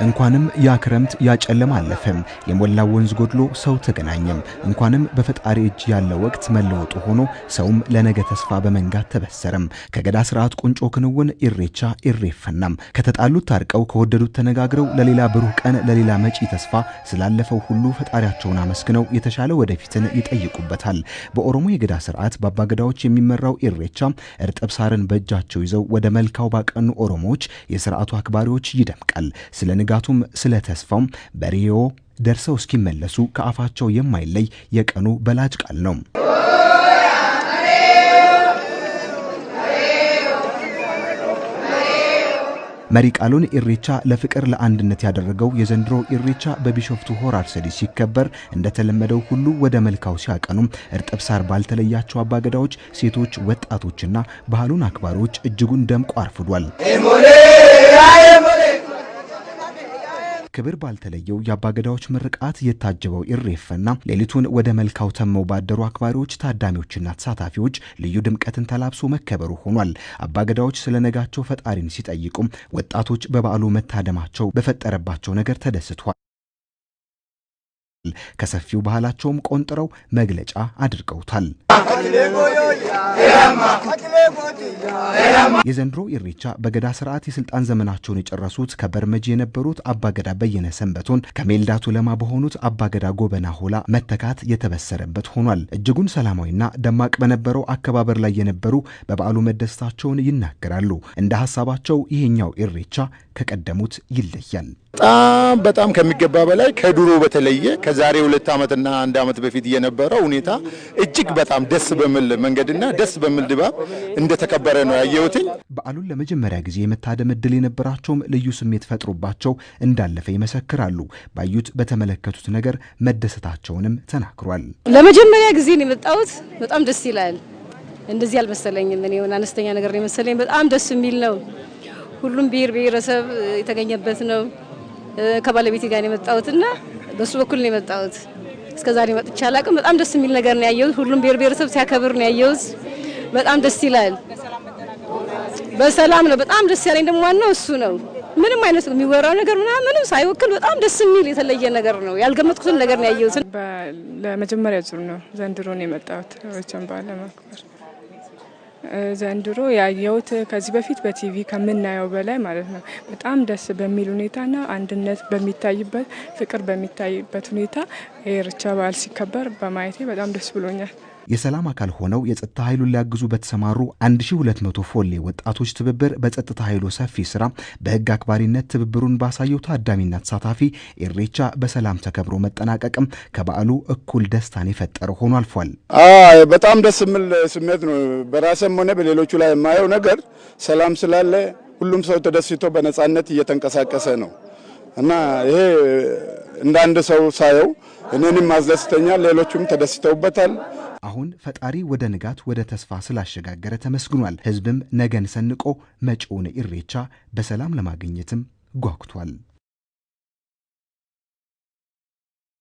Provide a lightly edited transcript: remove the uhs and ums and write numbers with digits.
እንኳንም ያ ክረምት ያጨለማ አለፈም የሞላው ወንዝ ጎድሎ ሰው ተገናኘም እንኳንም በፈጣሪ እጅ ያለ ወቅት መለወጡ ሆኖ ሰውም ለነገ ተስፋ በመንጋት ተበሰረም ከገዳ ስርዓት ቁንጮ ክንውን ኢሬቻ ኢሬፈናም ከተጣሉት ታርቀው ከወደዱት ተነጋግረው ለሌላ ብሩህ ቀን ለሌላ መጪ ተስፋ ስላለፈው ሁሉ ፈጣሪያቸውን አመስግነው የተሻለ ወደፊትን ይጠይቁበታል በኦሮሞ የገዳ ስርዓት በአባገዳዎች የሚመራው ኢሬቻ እርጥብ ሳርን በእጃቸው ይዘው ወደ መልካው ባቀኑ ኦሮሞዎች የሥርዓቱ አክባሪዎች ይደምቃል ስለንጋቱም ስለ ተስፋው በሪዮ ደርሰው እስኪመለሱ ከአፋቸው የማይለይ የቀኑ በላጭ ቃል ነው መሪ ቃሉን ኢሬቻ ለፍቅር ለአንድነት ያደረገው የዘንድሮ ኢሬቻ በቢሾፍቱ ሆራ አርሰዲ ሲከበር እንደተለመደው ሁሉ ወደ መልካው ሲያቀኑ እርጥብ ሳር ባልተለያቸው አባገዳዎች ሴቶች ወጣቶችና ባህሉን አክባሪዎች እጅጉን ደምቆ አርፍዷል ክብር ባልተለየው የአባገዳዎች ምርቃት የታጀበው ኢሬፈና ሌሊቱን ወደ መልካው ተመው ባደሩ አክባሪዎች ታዳሚዎችና ተሳታፊዎች ልዩ ድምቀትን ተላብሶ መከበሩ ሆኗል አባገዳዎች ስለነጋቸው ፈጣሪን ሲጠይቁ ወጣቶች በበዓሉ መታደማቸው በፈጠረባቸው ነገር ተደስቷል ከሰፊው ባህላቸውም ቆንጥረው መግለጫ አድርገውታል የዘንድሮ ኢሬቻ በገዳ ስርዓት የስልጣን ዘመናቸውን የጨረሱት ከበርመጂ የነበሩት አባገዳ በየነ ሰንበቶን ከሜልዳቱ ለማ በሆኑት አባገዳ ጎበና ሆላ መተካት የተበሰረበት ሆኗል እጅጉን ሰላማዊና ደማቅ በነበረው አከባበር ላይ የነበሩ በበዓሉ መደሰታቸውን ይናገራሉ እንደ ሐሳባቸው ይሄኛው ኢሬቻ ከቀደሙት ይለያል በጣም ከሚገባ በላይ ከድሮ በተለየ ከዛሬ 2 ዓመትና 1 ዓመት በፊት የነበረው ሁኔታ እጅግ በጣም ደስ በሚል መንገድና ደስ በሚል ድባብ እንደተከበረ ነው ያየሁት በዓሉን ለመጀመሪያ ጊዜ የመታደም እድል የነበራቸው ልዩ ስሜት ፈጥሮባቸው እንዳለፈ ይመሰክራሉ ባዩት በተመለከቱት ነገር መደሰታቸውንም ተናግሯል ለመጀመሪያ ጊዜ ነው የመጣሁት በጣም ደስ ይላል እንደዚህ አልመሰለኝም እኔ ሆነ አነስተኛ ነገር ነው የመሰለኝ በጣም ደስ የሚል ነው ሁሉም ብሔረሰብ የተገኘበት ነው ከባለቤቴ ጋር የመጣሁትና በሱ በኩል ነው የመጣሁት እስከዛሬ መጥቻ አላቅም በጣም ደስ የሚል ነገር ነው ያየሁት ሁሉም ብሔረሰብ ሲያከብር ነው ያየሁት በጣም ደስ ይላል በሰላም ነው በጣም ደስ ያለኝ ደግሞ ዋናው እሱ ነው ምንም አይነት የሚወራው ነገር ምንም ሳይወክል በጣም ደስ የሚል የተለየ ነገር ነው ያልገመትኩትን ነገር ነው ያየሁት ለመጀመሪያ ዙር ነው ዘንድሮ ነው የመጣሁት ወቸን ባለማክበር ዘንድሮ ያየሁት ከዚህ በፊት በቲቪ ከምናየው በላይ ማለት ነው በጣም ደስ በሚል ሁኔታና አንድነት በሚታይበት ፍቅር በሚታይበት ሁኔታ ኢሬቻ በዓል ሲከበር በማየቴ በጣም ደስ ብሎኛል የሰላም አካል ሆነው የጸጥታ ኃይሉን ሊያግዙ በተሰማሩ 1200 ፎሌ ወጣቶች ትብብር በጸጥታ ኃይሉ ሰፊ ስራ በህግ አክባሪነት ትብብሩን ባሳየው ታዳሚና ተሳታፊ ኢሬቻ በሰላም ተከብሮ መጠናቀቅም ከበዓሉ እኩል ደስታን የፈጠረ ሆኖ አልፏል በጣም ደስ የሚል ስሜት ነው በራስም ሆነ በሌሎቹ ላይ የማየው ነገር ሰላም ስላለ ሁሉም ሰው ተደስቶ በነጻነት እየተንቀሳቀሰ ነው እና ይሄ እንደ አንድ ሰው ሳየው እኔንም ማስደስተኛል ሌሎቹም ተደስተውበታል አሁን ፈጣሪ ወደ ንጋት ወደ ተስፋ ስላሸጋገረ ተመስግኗል ህዝብም ነገን ሰንቆ መጪውን ኢሬቻ በሰላም ለማግኘትም ጓጉቷል